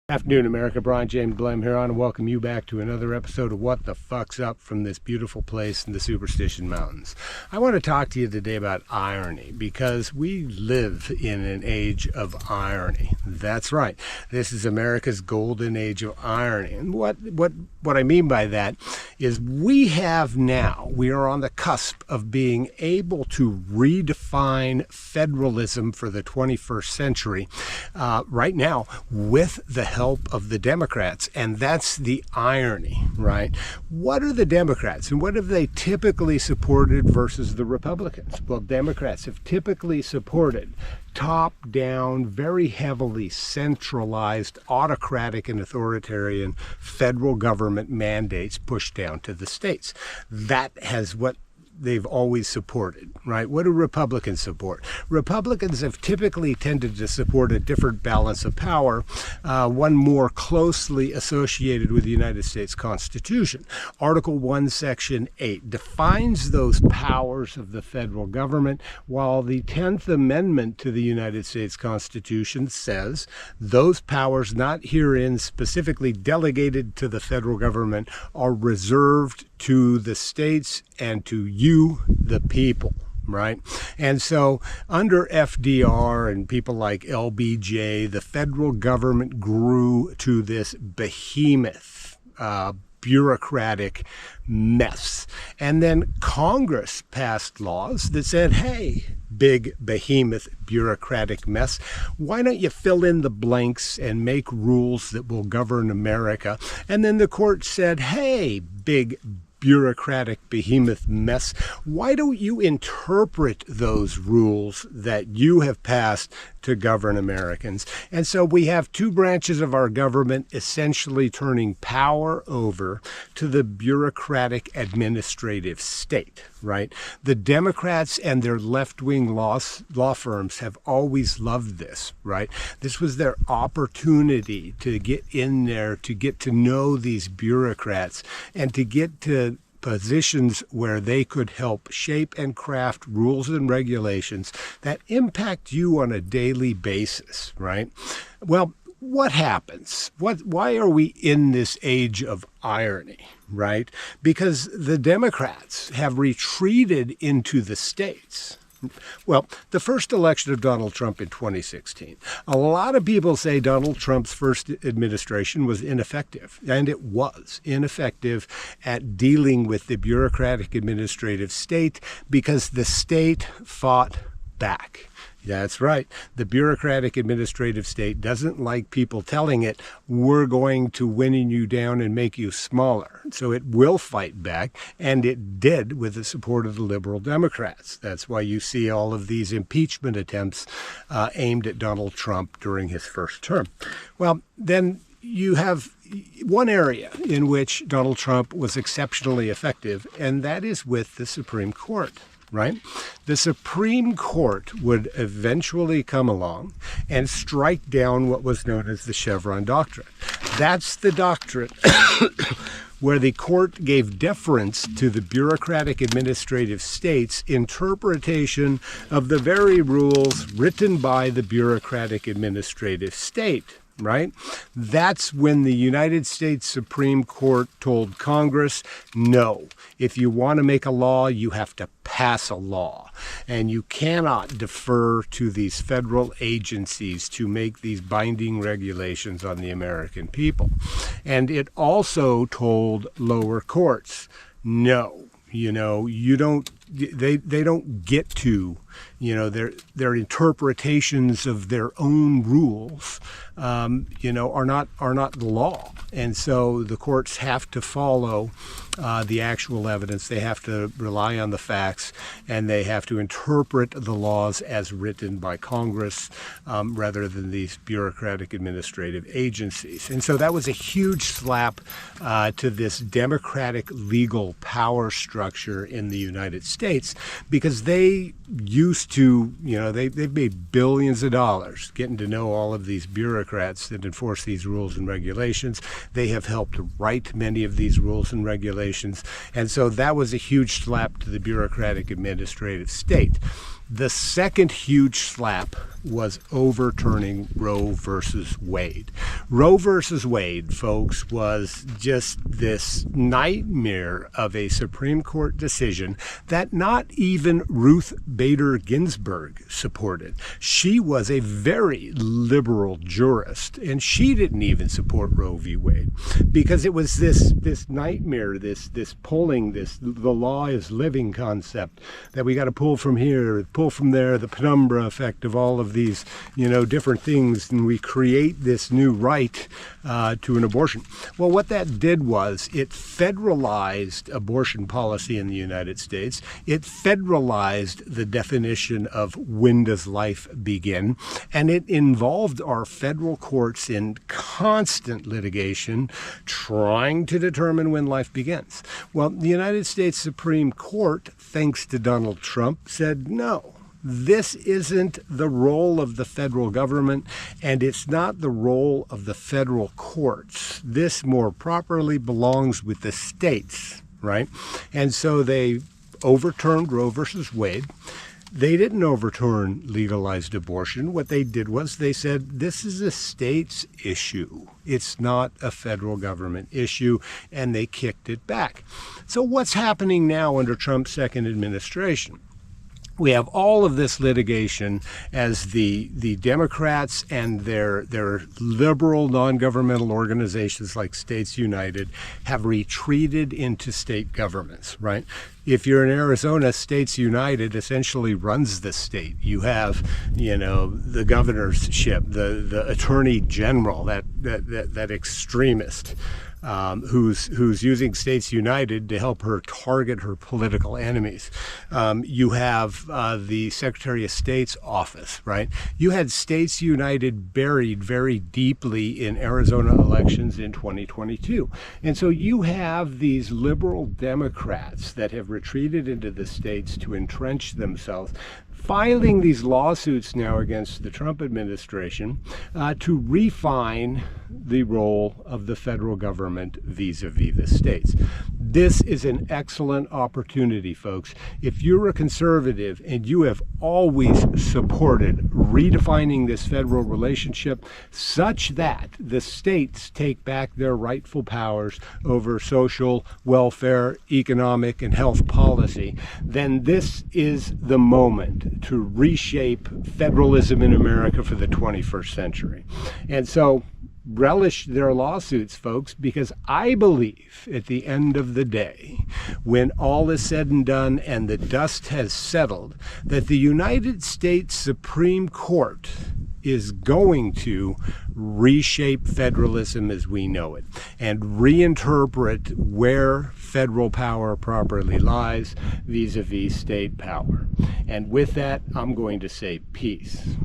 Afternoon, America. Brian James Blem here on and welcome you back to another episode of What the Fuck's Up from this beautiful place in the Superstition Mountains. I want to talk to you today about irony because we live in an age of irony. That's right. This is America's golden age of irony. And what I mean by that is we are on the cusp of being able to redefine federalism for the 21st century right now with the help of the Democrats, and that's the irony, right? What are the Democrats and what have they typically supported versus the Republicans? Well, Democrats have typically supported top-down, very heavily centralized, autocratic and authoritarian federal government mandates pushed down to the states. That has what they've always supported, right? What do Republicans support? Republicans have typically tended to support a different balance of power, one more closely associated with the United States Constitution. Article 1, Section 8 defines those powers of the federal government, while the 10th Amendment to the United States Constitution says those powers not herein specifically delegated to the federal government are reserved to the states and to you, the people, right? And so under FDR and people like LBJ, the federal government grew to this behemoth, bureaucratic mess. And then Congress passed laws that said, hey, big behemoth bureaucratic mess, why don't you fill in the blanks and make rules that will govern America? And then the court said, hey, big bureaucratic behemoth mess, why don't you interpret those rules that you have passed to govern Americans? And so we have two branches of our government essentially turning power over to the bureaucratic administrative state, right? The Democrats and their left-wing law firms have always loved this, right? This was their opportunity to get in there, to get to know these bureaucrats and to get to positions where they could help shape and craft rules and regulations that impact you on a daily basis, right? Well, what happens? Why are we in this age of irony, right? Because the Democrats have retreated into the states. Well, the first election of Donald Trump in 2016, a lot of people say Donald Trump's first administration was ineffective, and it was ineffective at dealing with the bureaucratic administrative state because the state fought back. That's right. The bureaucratic administrative state doesn't like people telling it, we're going to win you down and make you smaller. So it will fight back, and it did with the support of the liberal Democrats. That's why you see all of these impeachment attempts aimed at Donald Trump during his first term. Well, then you have one area in which Donald Trump was exceptionally effective, and that is with the Supreme Court. Right? The Supreme Court would eventually come along and strike down what was known as the Chevron doctrine. That's the doctrine where the court gave deference to the bureaucratic administrative state's interpretation of the very rules written by the bureaucratic administrative state. Right? That's when the United States Supreme Court told Congress, no, if you want to make a law, you have to pass a law. And you cannot defer to these federal agencies to make these binding regulations on the American people. And it also told lower courts, no, you don't, they don't get to, their interpretations of their own rules, are not the law. And so the courts have to follow the actual evidence. They have to rely on the facts, and they have to interpret the laws as written by Congress rather than these bureaucratic administrative agencies. And so that was a huge slap to this democratic legal power structure in the United States, because they used to, they've made billions of dollars getting to know all of these bureaucrats that enforce these rules and regulations. They have helped write many of these rules and regulations. And so that was a huge slap to the bureaucratic administrative state. The second huge slap was overturning Roe versus Wade. Roe versus Wade, folks, was just this nightmare of a Supreme Court decision that not even Ruth Bader Ginsburg supported. She was a very liberal jurist, and she didn't even support Roe v. Wade because it was this nightmare, this pulling, the law is living concept that we got to pull from here, pull from there, the penumbra effect of all of these, different things, and we create this new right to an abortion. Well, what that did was it federalized abortion policy in the United States. It federalized the definition of when does life begin, and it involved our federal courts in constant litigation trying to determine when life begins. Well, the United States Supreme Court, thanks to Donald Trump, said no. This isn't the role of the federal government, and it's not the role of the federal courts. This more properly belongs with the states, right? And so they overturned Roe versus Wade. They didn't overturn legalized abortion. What they did was they said, this is a state's issue. It's not a federal government issue, and they kicked it back. So what's happening now under Trump's second administration? We have all of this litigation as the Democrats and their liberal non-governmental organizations like States United have retreated into state governments, right? If you're in Arizona, States United essentially runs the state. You have, the governorship, the attorney general, that extremist. Who's using States United to help her target her political enemies. You have the Secretary of State's office, right? You had States United buried very deeply in Arizona elections in 2022. And so you have these liberal Democrats that have retreated into the states to entrench themselves, filing these lawsuits now against the Trump administration to refine the role of the federal government vis-a-vis the states. This is an excellent opportunity, folks. If you're a conservative and you have always supported redefining this federal relationship such that the states take back their rightful powers over social, welfare, economic, and health policy, then this is the moment to reshape federalism in America for the 21st century. And so relish their lawsuits, folks, because I believe at the end of the day, when all is said and done and the dust has settled, that the United States Supreme Court is going to reshape federalism as we know it and reinterpret where federal power properly lies vis-a-vis state power. And with that, I'm going to say peace.